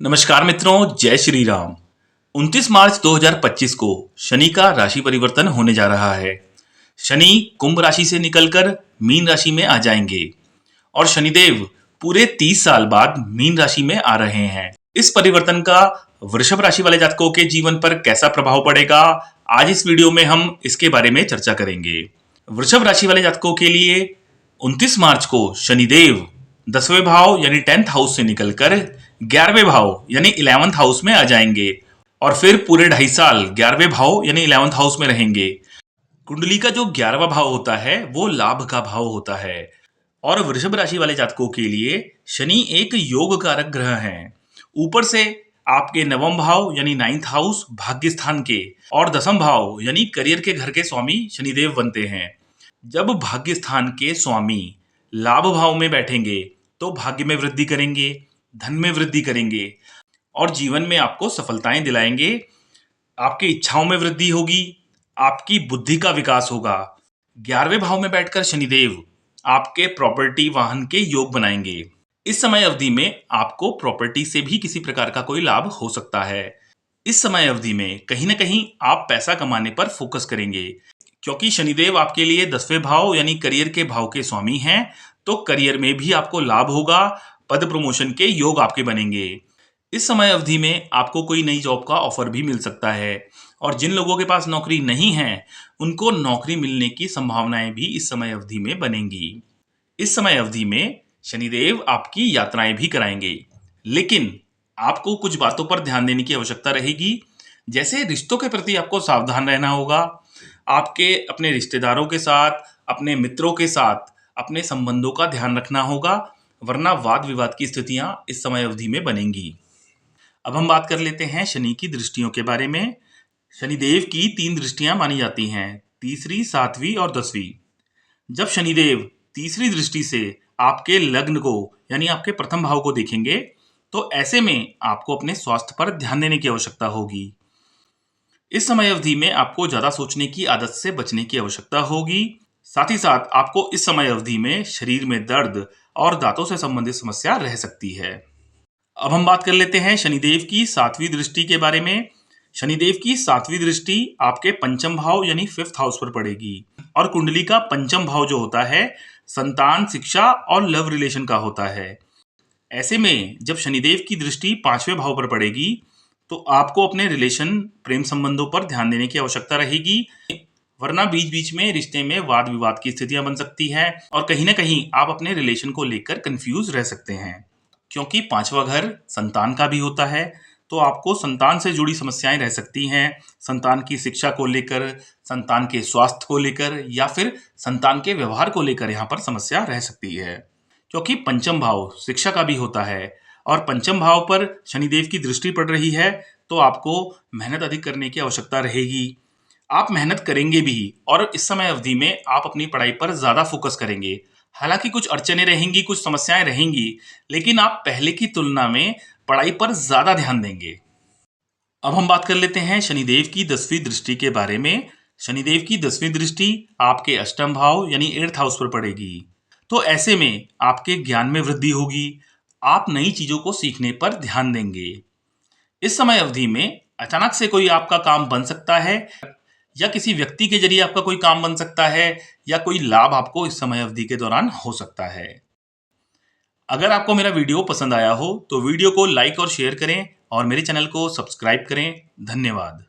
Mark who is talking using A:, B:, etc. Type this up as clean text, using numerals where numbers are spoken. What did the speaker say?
A: नमस्कार मित्रों, जय श्री राम। 29 मार्च 2025 को शनि का राशि परिवर्तन होने जा रहा है। शनि कुंभ राशि से निकलकर मीन राशि में आ जाएंगे और शनिदेव पूरे 30 साल बाद मीन राशि में आ रहे हैं। इस परिवर्तन का वृषभ राशि वाले जातकों के जीवन पर कैसा प्रभाव पड़ेगा, आज इस वीडियो में हम इसके बारे में चर्चा करेंगे। वृषभ राशि वाले जातकों के लिए 29 मार्च को शनिदेव 10वें भाव यानी 10th हाउस से निकलकर 11वें भाव यानी 11th हाउस में आ जाएंगे और फिर पूरे 2.5 साल 11वें भाव यानी 11th हाउस में रहेंगे। कुंडली का जो 11वां भाव होता है वो लाभ का भाव होता है और वृषभ राशि वाले जातकों के लिए शनि एक योग कारक ग्रह है। ऊपर से आपके 9वां भाव यानी 9th हाउस भाग्य स्थान के और 10वां भाव यानी करियर के घर के स्वामी शनिदेव बनते हैं। जब भाग्य स्थान के स्वामी लाभ भाव में बैठेंगे तो भाग्य में वृद्धि करेंगे, धन में वृद्धि करेंगे और जीवन में आपको सफलताएं दिलाएंगे। आपकी इच्छाओं में वृद्धि होगी, आपकी बुद्धि का विकास होगा। 11वें भाव में बैठकर शनिदेव आपके प्रॉपर्टी वाहन के योग बनाएंगे। इस समय अवधि में आपको प्रॉपर्टी से भी किसी प्रकार का कोई लाभ हो सकता है। इस समय अवधि में कहीं ना कहीं आप पैसा कमाने पर फोकस करेंगे क्योंकि शनिदेव आपके लिए 10वें भाव यानी करियर के भाव के स्वामी हैं, तो करियर में भी आपको लाभ होगा, पद प्रमोशन के योग आपके बनेंगे। इस समय अवधि में आपको कोई नई जॉब का ऑफर भी मिल सकता है और जिन लोगों के पास नौकरी नहीं है उनको नौकरी मिलने की संभावनाएं भी इस समय अवधि में बनेंगी। इस समय अवधि में शनिदेव आपकी यात्राएं भी कराएंगे, लेकिन आपको कुछ बातों पर ध्यान देने की आवश्यकता रहेगी। जैसे रिश्तों के प्रति आपको सावधान रहना होगा। आपके अपने रिश्तेदारों के साथ, अपने मित्रों के साथ अपने संबंधों का ध्यान रखना होगा, वरना वाद विवाद की स्थितियां इस समय अवधि में बनेंगी। अब हम बात कर लेते हैं शनि की दृष्टियों के बारे में। शनिदेव की 3 दृष्टियां मानी जाती हैं, तीसरी, 7वीं और 10वीं। जब शनिदेव तीसरी दृष्टि से आपके लग्न को यानी आपके प्रथम भाव को देखेंगे तो ऐसे में आपको अपने स्वास्थ्य पर ध्यान देने की आवश्यकता होगी। इस समय अवधि में आपको ज्यादा सोचने की आदत से बचने की आवश्यकता होगी। साथ ही साथ आपको इस समय अवधि में शरीर में दर्द और दांतों से संबंधित समस्या रह सकती है। अब हम बात कर लेते हैं शनिदेव की 7वीं दृष्टि के बारे में। शनिदेव की 7वीं दृष्टि आपके पंचम भाव यानी 5th हाउस पर पड़ेगी और कुंडली का पंचम भाव जो होता है संतान, शिक्षा और लव रिलेशन का होता है। ऐसे में जब शनिदेव की दृष्टि 5वें भाव पर पड़ेगी तो आपको अपने रिलेशन, प्रेम संबंधों पर ध्यान देने की आवश्यकता रहेगी, वरना बीच बीच में रिश्ते में वाद विवाद की स्थितियां बन सकती है और कहीं ना कहीं आप अपने रिलेशन को लेकर कंफ्यूज रह सकते हैं। क्योंकि 5वां घर संतान का भी होता है, तो आपको संतान से जुड़ी समस्याएं रह सकती हैं। संतान की शिक्षा को लेकर, संतान के स्वास्थ्य को लेकर या फिर संतान के व्यवहार को लेकर यहाँ पर समस्या रह सकती है। क्योंकि पंचम भाव शिक्षा का भी होता है और पंचम भाव पर शनिदेव की दृष्टि पड़ रही है, तो आपको मेहनत अधिक करने की आवश्यकता रहेगी। आप मेहनत करेंगे भी और इस समय अवधि में आप अपनी पढ़ाई पर ज्यादा फोकस करेंगे। हालांकि कुछ अड़चने रहेंगी, कुछ समस्याएं रहेंगी, लेकिन आप पहले की तुलना में पढ़ाई पर ज्यादा ध्यान देंगे। अब हम बात कर लेते हैं शनिदेव की 10वीं दृष्टि के बारे में। शनिदेव की 10वीं दृष्टि आपके अष्टम भाव यानी 8th हाउस पर पड़ेगी, तो ऐसे में आपके ज्ञान में वृद्धि होगी। आप नई चीजों को सीखने पर ध्यान देंगे। इस समय अवधि में अचानक से कोई आपका काम बन सकता है या किसी व्यक्ति के जरिए आपका कोई काम बन सकता है या कोई लाभ आपको इस समय अवधि के दौरान हो सकता है। अगर आपको मेरा वीडियो पसंद आया हो तो वीडियो को लाइक और शेयर करें और मेरे चैनल को सब्सक्राइब करें। धन्यवाद।